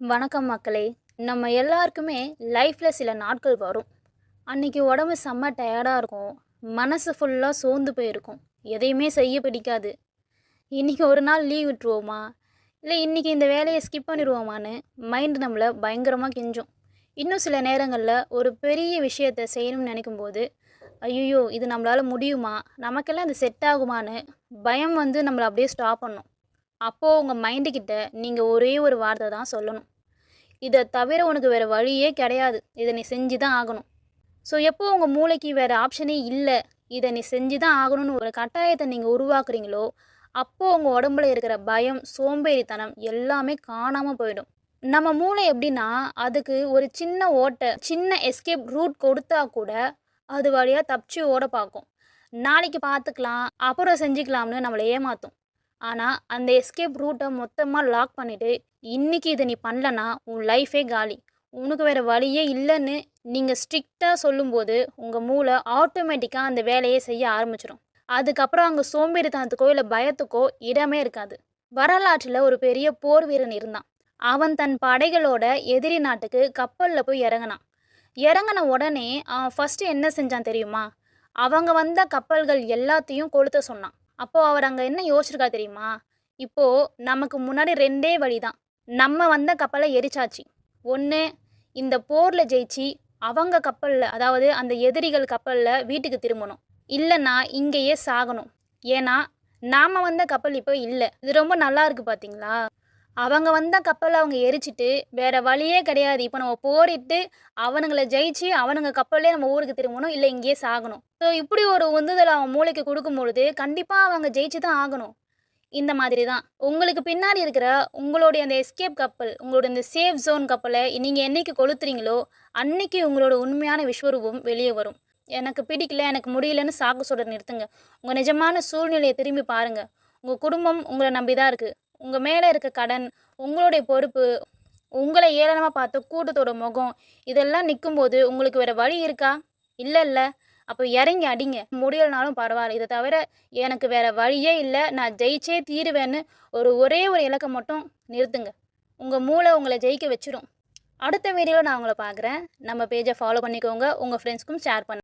வணக்கம் மக்களே. நம்ம எல்லாருக்குமே லைஃப்பில் சில நாட்கள் வரும். அன்றைக்கி உடம்பு செம்ம டயர்டாக இருக்கும். மனசு ஃபுல்லாக சோர்ந்து போயிருக்கும். எதையுமே செய்ய பிடிக்காது. இன்றைக்கி ஒரு நாள் லீவ் விட்டுருவோமா, இல்லை இன்றைக்கி இந்த வேலையை ஸ்கிப் பண்ணிடுவோமான்னு மைண்டு நம்மளை பயங்கரமாக கெஞ்சும். இன்னும் சில நேரங்களில் ஒரு பெரிய விஷயத்தை செய்யணும்னு நினைக்கும்போது, ஐயோ இது நம்மளால் முடியுமா, நமக்கெல்லாம் இது செட் ஆகுமான்னு பயம் நம்மளை அப்படியே ஸ்டாப் பண்ணும். அப்போது உங்கள் மைண்டுக்கிட்ட நீங்கள் ஒரே ஒரு வார்த்தை தான் சொல்லணும். இதை தவிர உனக்கு வேறு வழியே கிடையாது, இதை நீ செஞ்சு தான் ஆகணும். ஸோ எப்போ உங்கள் மூளைக்கு வேறு ஆப்ஷனே இல்லை, இதை நீ செஞ்சு தான் ஆகணும்னு ஒரு கட்டாயத்தை நீங்கள் உருவாக்குறீங்களோ, அப்போது உங்கள் உடம்புல இருக்கிற பயம், சோம்பேறித்தனம் எல்லாமே காணாமல் போயிடும். நம்ம மூளை எப்படின்னா, அதுக்கு ஒரு சின்ன ஓட்டை, சின்ன எஸ்கேப் ரூட் கொடுத்தா கூட அது வழியாக தப்பிச்சு ஓட பார்க்கும். நாளைக்கு பார்த்துக்கலாம், அப்புறம் செஞ்சுக்கலாம்னு நம்மளை ஏமாற்றும். ஆனால் அந்த எஸ்கேப் ரூட்டை மொத்தமாக லாக் பண்ணிவிட்டு, இன்றைக்கி இதை நீ பண்ணலன்னா உன் லைஃபே காலி, உனக்கு வேறு வழியே இல்லைன்னு நீங்கள் ஸ்ட்ரிக்டாக சொல்லும்போது உங்கள் மூளை ஆட்டோமேட்டிக்காக அந்த வேலையை செய்ய ஆரம்பிச்சிடும். அதுக்கப்புறம் அங்கே சோம்பேறித்தனத்துக்கோ இல்லை பயத்துக்கோ இடமே இருக்காது. வரலாற்றில் ஒரு பெரிய போர் வீரன் இருந்தான். அவன் தன் படைகளோட எதிரி நாட்டுக்கு கப்பலில் போய் இறங்கினான். இறங்கின உடனே அவன் ஃபஸ்ட்டு என்ன செஞ்சான் தெரியுமா? அவங்க வந்த கப்பல்கள் எல்லாத்தையும் கொளுத்த சொன்னான். அப்போது அவர் அங்கே என்ன யோசிச்சிருக்கா தெரியுமா? இப்போது நமக்கு முன்னாடி ரெண்டே வழி தான். நம்ம வந்த கப்பலை எரிச்சாச்சு. ஒன்று, இந்த போரில் ஜெயிச்சு அவங்க கப்பலில், அதாவது அந்த எதிரிகள் கப்பலில் வீட்டுக்கு திரும்பணும். இல்லைன்னா இங்கேயே சாகணும். ஏன்னா நாம் வந்த கப்பல் இப்போ இல்லை. இது ரொம்ப நல்லா இருக்குது பார்த்தீங்களா? அவங்க வந்த கப்பலை அவங்க எரிச்சிட்டு வேறு வழியே கிடையாது, இப்போ நம்ம போரிட்டு அவனுங்களை ஜெயிச்சு அவனுங்க கப்பல்லே நம்ம ஊருக்கு திரும்பணும், இல்லை இங்கேயே சாகணும். ஸோ இப்படி ஒரு உந்துதல் அவன் மூளைக்கு கொடுக்கும் பொழுது கண்டிப்பாக அவங்க ஜெயிச்சு தான் ஆகணும். இந்த மாதிரி தான் உங்களுக்கு பின்னாடி இருக்கிற உங்களுடைய அந்த எஸ்கேப் கப்பல், உங்களுடைய இந்த சேஃப் ஜோன் கப்பலை நீங்கள் என்றைக்கு கொளுத்துறீங்களோ அன்னைக்கு உங்களோட உண்மையான விஸ்வரூபம் வெளியே வரும். எனக்கு பிடிக்கல, எனக்கு முடியலன்னு சாக்கு சொல்கிற நிறுத்துங்க. உங்கள் நிஜமான சூழ்நிலையை திரும்பி பாருங்கள். உங்கள் குடும்பம் உங்களை நம்பி தான் இருக்குது. உங்கள் மேலே இருக்க கடன், உங்களுடைய பொறுப்பு, உங்களை ஏளனமாக பார்த்த கூட்டத்தோட முகம், இதெல்லாம் நிற்கும்போது உங்களுக்கு வேறு வழி இருக்கா? இல்லை. அப்போ இறங்கி அடிங்க. முடியலனாலும் பரவாயில்ல, இதை தவிர எனக்கு வேறு வழியே இல்லை, நான் ஜெயிச்சே தீருவேன்னு ஒரே ஒரு இலக்கை மட்டும் நிறுத்துங்க. உங்கள் மூளை உங்களை ஜெயிக்க வச்சிடும். அடுத்த வீடியோவில் நான் உங்களை பார்க்குறேன். நம்ம பேஜை ஃபாலோ பண்ணிக்கோங்க. உங்கள் ஃப்ரெண்ட்ஸ்க்கும் ஷேர் பண்ணுங்கள்.